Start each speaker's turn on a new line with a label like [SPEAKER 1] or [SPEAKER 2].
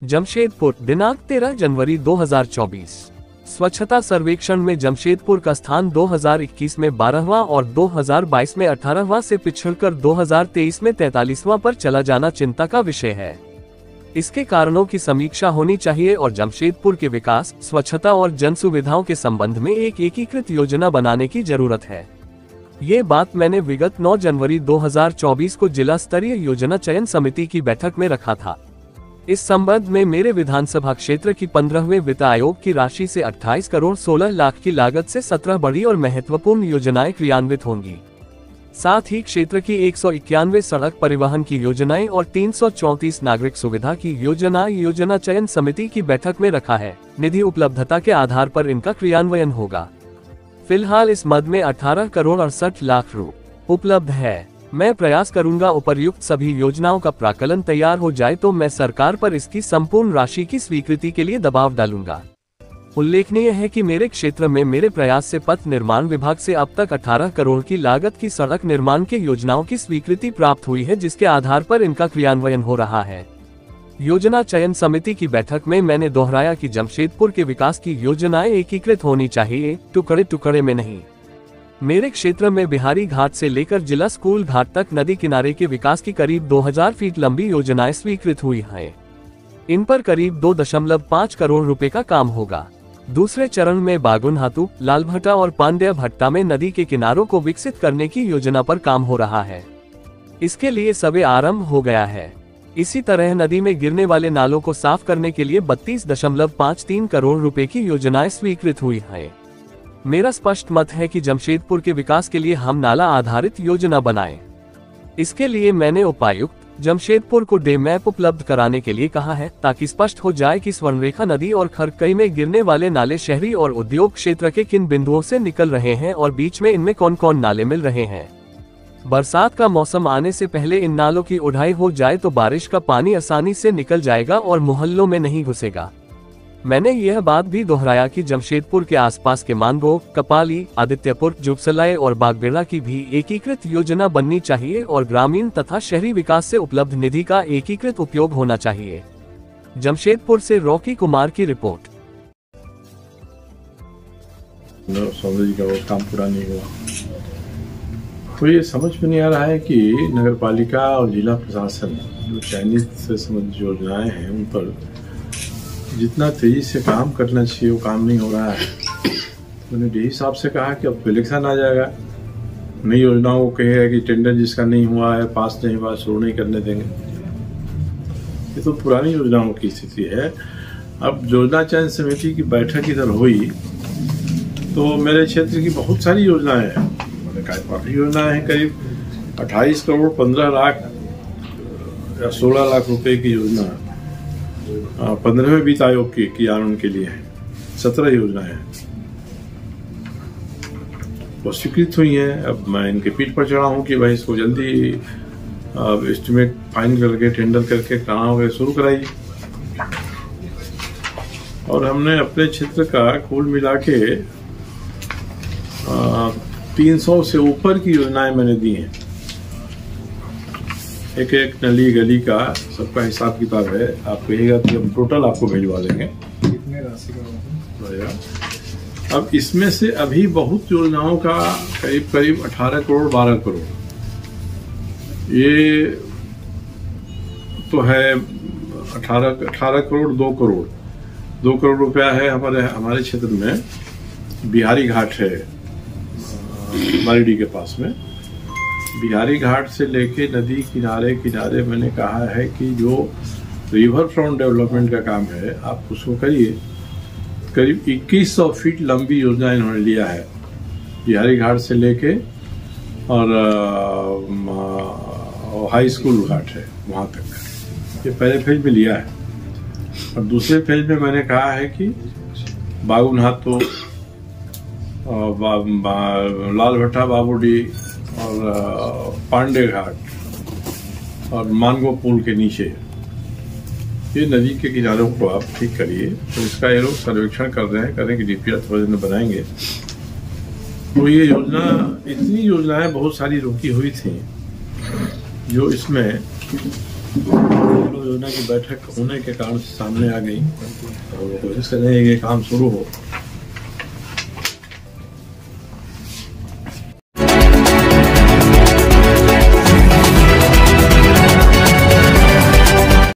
[SPEAKER 1] जमशेदपुर, दिनांक 13 जनवरी 2024। स्वच्छता सर्वेक्षण में जमशेदपुर का स्थान 2021 में 12वां और 2022 में 18वां से पिछड़कर 2023 में 43वां पर चला जाना चिंता का विषय है। इसके कारणों की समीक्षा होनी चाहिए और जमशेदपुर के विकास, स्वच्छता और जन सुविधाओं के संबंध में एक एकीकृत योजना बनाने की जरूरत है। ये बात मैंने विगत 9 जनवरी 2024 को जिला स्तरीय योजना चयन समिति की बैठक में रखा था। इस संबंध में मेरे विधानसभा क्षेत्र की 15वें वित्त आयोग की राशि से 28 करोड़ 16 लाख की लागत से 17 बड़ी और महत्वपूर्ण योजनाएं क्रियान्वित होंगी। साथ ही क्षेत्र की 191 सड़क परिवहन की योजनाएं और 334 नागरिक सुविधा की योजना चयन समिति की बैठक में रखा है। निधि उपलब्धता के आधार पर इनका क्रियान्वयन होगा। फिलहाल इस मद में 18 करोड़ 68 लाख रु उपलब्ध है। मैं प्रयास करूंगा उपर्युक्त सभी योजनाओं का प्राक्कलन तैयार हो जाए तो मैं सरकार पर इसकी संपूर्ण राशि की स्वीकृति के लिए दबाव डालूंगा। उल्लेखनीय है कि मेरे क्षेत्र में मेरे प्रयास से पथ निर्माण विभाग से अब तक 18 करोड़ की लागत की सड़क निर्माण के योजनाओं की स्वीकृति प्राप्त हुई है, जिसके आधार पर इनका क्रियान्वयन हो रहा है। योजना चयन समिति की बैठक में मैंने दोहराया कि जमशेदपुर के विकास की योजनाएं एकीकृत होनी चाहिए, टुकड़े टुकड़े में नहीं। मेरे क्षेत्र में बिहारी घाट से लेकर जिला स्कूल घाट तक नदी किनारे के विकास की करीब 2000 फीट लंबी योजनाएं स्वीकृत हुई हैं। इन पर करीब 2.5 करोड़ रुपए का काम होगा। दूसरे चरण में बागुनहातू, लालभट्टा और पांड्या भट्टा में नदी के किनारों को विकसित करने की योजना पर काम हो रहा है। इसके लिए सर्वे आरंभ हो गया है। इसी तरह नदी में गिरने वाले नालों को साफ करने के लिए 32.53 करोड़ रुपए की योजनाएं स्वीकृत हुई हैं। मेरा स्पष्ट मत है कि जमशेदपुर के विकास के लिए हम नाला आधारित योजना बनाएं। इसके लिए मैंने उपायुक्त जमशेदपुर को डे मैप उपलब्ध कराने के लिए कहा है, ताकि स्पष्ट हो जाए कि स्वर्णरेखा नदी और खरकई में गिरने वाले नाले शहरी और उद्योग क्षेत्र के किन बिंदुओं से निकल रहे हैं और बीच में इनमें कौन कौन नाले मिल रहे हैं। बरसात का मौसम आने से पहले इन नालों की उड़ाई हो जाए तो बारिश का पानी आसानी से निकल जाएगा और मोहल्लों में नहीं घुसेगा। मैंने यह बात भी दोहराया कि जमशेदपुर के आसपास के मानगो, कपाली, आदित्यपुर, जुगसलाई और बागबेड़ा की भी एकीकृत योजना बननी चाहिए और ग्रामीण तथा शहरी विकास से उपलब्ध निधि का एकीकृत उपयोग होना चाहिए। जमशेदपुर से रॉकी कुमार की रिपोर्ट।
[SPEAKER 2] सौंदर्य का वो काम पूरा नहीं हुआ, तो ये समझ में नहीं आ रहा है कि नगर पालिका और जिला प्रशासन जो चयनित से संबंधित योजनाएं हैं उन पर जितना तेजी से काम करना चाहिए वो काम नहीं हो रहा है। मैंने डी साहब से कहा कि अब इलेक्शन आ जाएगा, नई योजनाओं को कहेगा कि टेंडर जिसका नहीं हुआ है, पास नहीं हुआ, शुरू नहीं करने देंगे। ये तो पुरानी योजनाओं की स्थिति है। अब योजना चयन समिति की बैठक इधर हुई तो मेरे क्षेत्र की बहुत सारी योजनाएं हैं। मैंने कहा काफी योजनाएं हैं, करीब 28 करोड़ 15 लाख या 16 लाख रुपए की योजना 15वें वित्त आयोग की क्रियान्वयन के लिए है। 17 योजनाएं वो स्वीकृत हुई हैं। अब मैं इनके पीठ पर चढ़ा हूं कि भाई इसको जल्दी एस्टिमेट फाइनल करके टेंडर करके काम वगैरह शुरू कराइए। और हमने अपने क्षेत्र का कुल मिला के 300 से ऊपर की योजनाएं मैंने दी हैं। एक एक नली गली का सबका हिसाब किताब है। आप कहिएगा तो हम टोटल आपको भिजवा देंगे कितने राशि का। अब इसमें से अभी बहुत योजनाओं का करीब 18 करोड़ 12 करोड़ ये तो है। 18 करोड़ 2 करोड़ रुपया है हमारे क्षेत्र में। बिहारी घाट है मारीडी के पास में। बिहारी घाट से लेके नदी किनारे किनारे मैंने कहा है कि जो रिवर फ्रंट डेवलपमेंट का काम है आप उसको करिए। करीब 2100 फीट लंबी योजना इन्होंने लिया है बिहारी घाट से लेके, और हाई स्कूल घाट है वहां तक। ये पहले फेज में लिया है। और दूसरे फेज में मैंने कहा है कि बागुनहातू, लालभट्टा, बाबूडी और पांडे घाट और मानगो पुल के नीचे ये नदी के किनारों को आप ठीक करिए। तो इसका ये लोग सर्वेक्षण कर रहे हैं, करें कि डीपीआर थोड़े दिन बनाएंगे। तो ये योजना, इतनी योजनाएं बहुत सारी रोकी हुई थी जो इसमें योजना की बैठक होने के कारण सामने आ गई और कोशिश कर रहे हैं कि काम शुरू हो।